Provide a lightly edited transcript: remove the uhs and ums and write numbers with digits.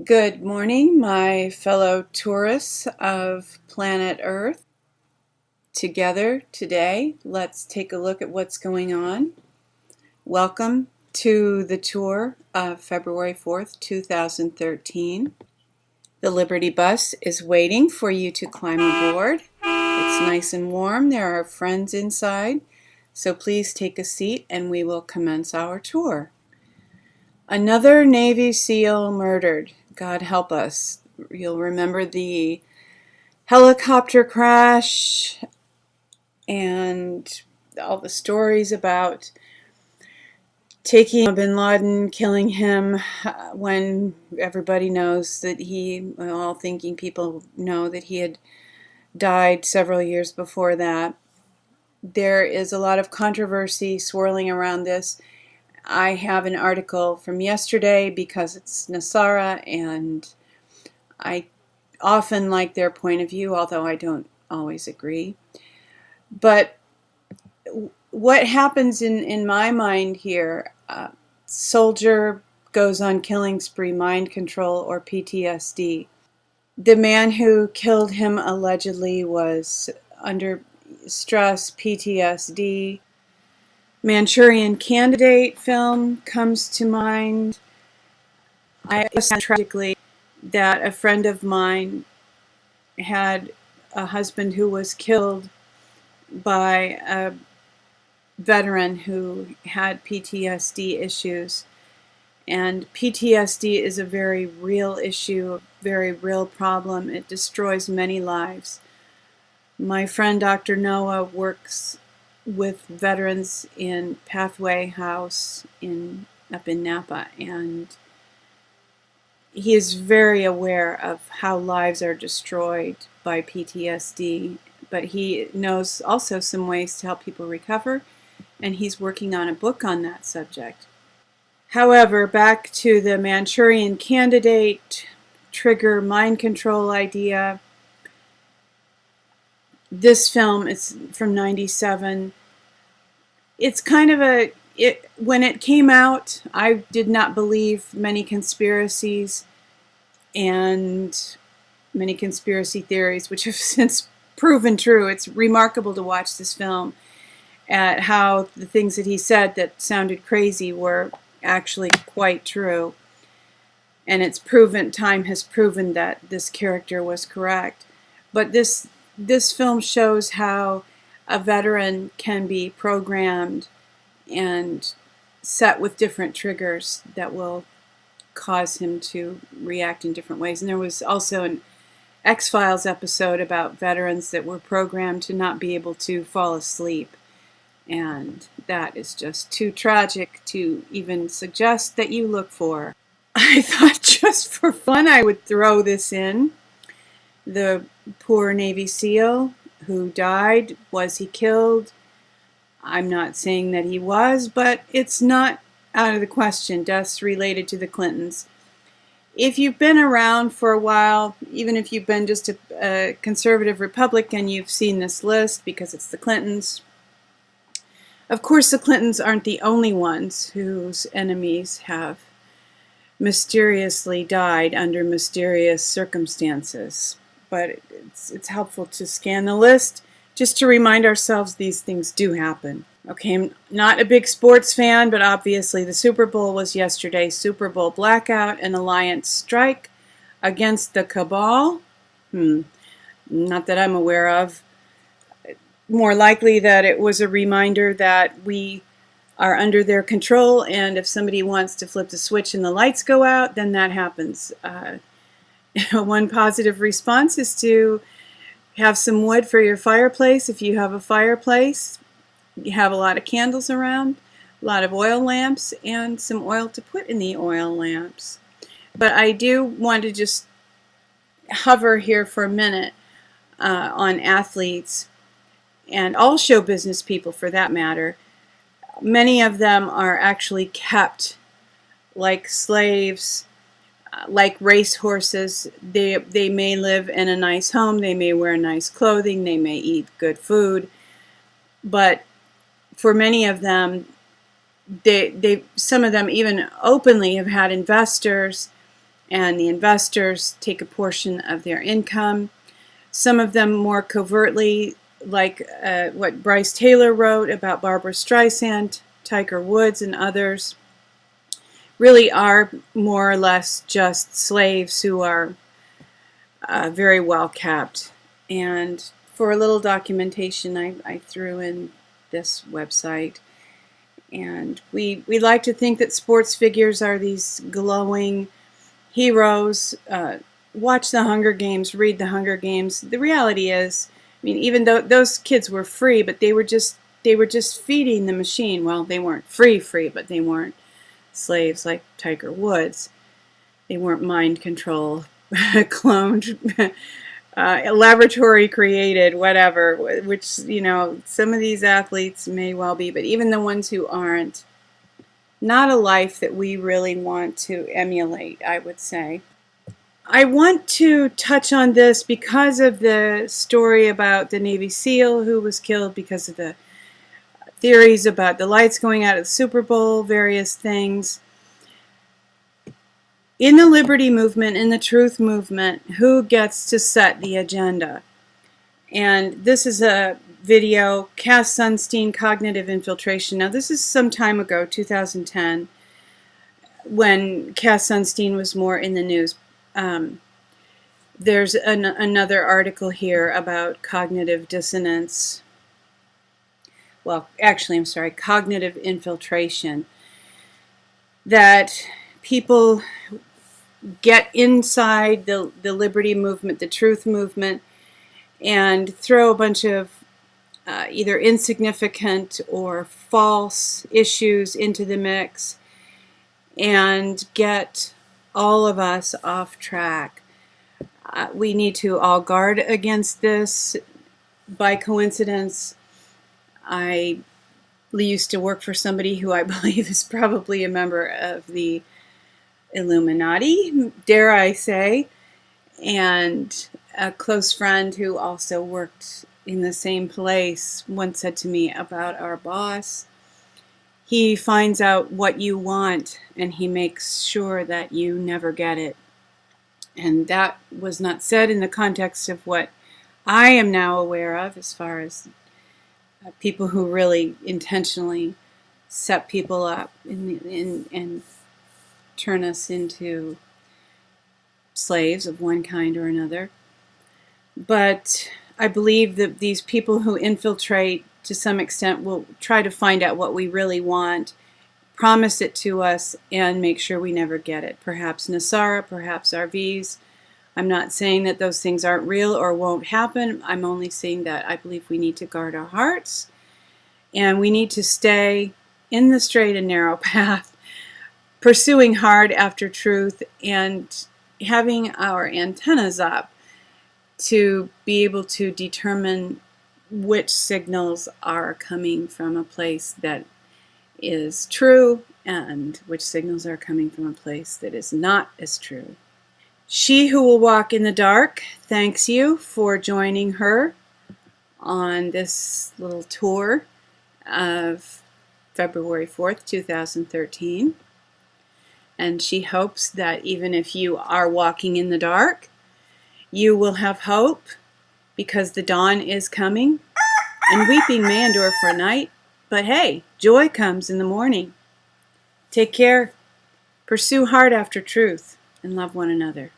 Good morning, my fellow tourists of planet Earth. Together today, let's take a look at what's going on. Welcome to the tour of February 4th, 2013. The Liberty bus is waiting for you to climb aboard. It's nice and warm. There are friends inside, so please take a seat and we will commence our tour. Another Navy SEAL murdered. God help us. You'll remember the helicopter crash and all the stories about taking bin Laden, killing him when everybody knows that all thinking people know that he had died several years before that. There is a lot of controversy swirling around this. I have an article from yesterday because it's Nasara, and I often like their point of view, although I don't always agree. But what happens in my mind here, soldier goes on killing spree, mind control, or PTSD. The man who killed him allegedly was under stress, PTSD. Manchurian Candidate film comes to mind. I tragically that a friend of mine had a husband who was killed by a veteran who had PTSD issues. And PTSD is a very real issue, a very real problem. It destroys many lives. My friend Dr. Noah works with veterans in Pathway House up in Napa, and he is very aware of how lives are destroyed by PTSD, but he knows also some ways to help people recover, and he's working on a book on that subject. However, back to the Manchurian Candidate trigger mind control idea. This film is from '97. It's kind of when it came out, I did not believe many conspiracies and many conspiracy theories, which have since proven true. It's remarkable to watch this film at how the things that he said that sounded crazy were actually quite true. And time has proven that this character was correct. But this film shows how a veteran can be programmed and set with different triggers that will cause him to react in different ways. And there was also an X-Files episode about veterans that were programmed to not be able to fall asleep. And that is just too tragic to even suggest that you look for. I thought just for fun I would throw this in. The poor Navy SEAL who died, was he killed? I'm not saying that he was, but it's not out of the question. Deaths related to the Clintons. If you've been around for a while, even if you've been just a conservative Republican, you've seen this list because it's the Clintons. Of course, the Clintons aren't the only ones whose enemies have mysteriously died under mysterious circumstances. But it's helpful to scan the list just to remind ourselves these things do happen. Okay, I'm not a big sports fan, but obviously the Super Bowl was yesterday. Superbowl Blackout, an alliance strike against the cabal. Not that I'm aware of. More likely that it was a reminder that we are under their control, and if somebody wants to flip the switch and the lights go out, then that happens. One positive response is to have some wood for your fireplace. If you have a fireplace, you have a lot of candles around, a lot of oil lamps, and some oil to put in the oil lamps. But I do want to just hover here for a minute on athletes and all show business people for that matter. Many of them are actually kept like slaves, like racehorses. They may live in a nice home, they may wear nice clothing, they may eat good food, but for many of them, some of them even openly have had investors and the investors take a portion of their income. Some of them more covertly, like what Bryce Taylor wrote about Barbara Streisand, Tiger Woods, and others, really are more or less just slaves who are very well kept. And for a little documentation, I threw in this website. And we like to think that sports figures are these glowing heroes. Watch the Hunger Games, read the Hunger Games. The reality is, I mean, even though those kids were free, but they were just feeding the machine. Well, they weren't free, but they weren't slaves like Tiger Woods. They weren't mind control, cloned, laboratory created, whatever, which, you know, some of these athletes may well be, but even the ones who aren't, not a life that we really want to emulate, I would say. I want to touch on this because of the story about the Navy SEAL who was killed because of the theories about the lights going out at the Super Bowl, various things. In the liberty movement, in the truth movement, who gets to set the agenda? And this is a video, Cass Sunstein, Cognitive Infiltration. Now, this is some time ago, 2010, when Cass Sunstein was more in the news. There's another article here about cognitive dissonance. Well, actually, I'm sorry, cognitive infiltration. That people get inside the liberty movement, the truth movement, and throw a bunch of either insignificant or false issues into the mix and get all of us off track. We need to all guard against this. By coincidence, I used to work for somebody who I believe is probably a member of the Illuminati, dare I say, and a close friend who also worked in the same place once said to me about our boss, he finds out what you want and he makes sure that you never get it. And that was not said in the context of what I am now aware of as far as people who really intentionally set people up and turn us into slaves of one kind or another. But I believe that these people who infiltrate to some extent will try to find out what we really want, promise it to us, and make sure we never get it. Perhaps Nasara, perhaps RVs. I'm not saying that those things aren't real or won't happen. I'm only saying that I believe we need to guard our hearts and we need to stay in the straight and narrow path, pursuing hard after truth and having our antennas up to be able to determine which signals are coming from a place that is true and which signals are coming from a place that is not as true. She who will walk in the dark thanks you for joining her on this little tour of February 4th, 2013. And she hopes that even if you are walking in the dark, you will have hope because the dawn is coming. And weeping may endure for a night, but hey, joy comes in the morning. Take care, pursue hard after truth, and love one another.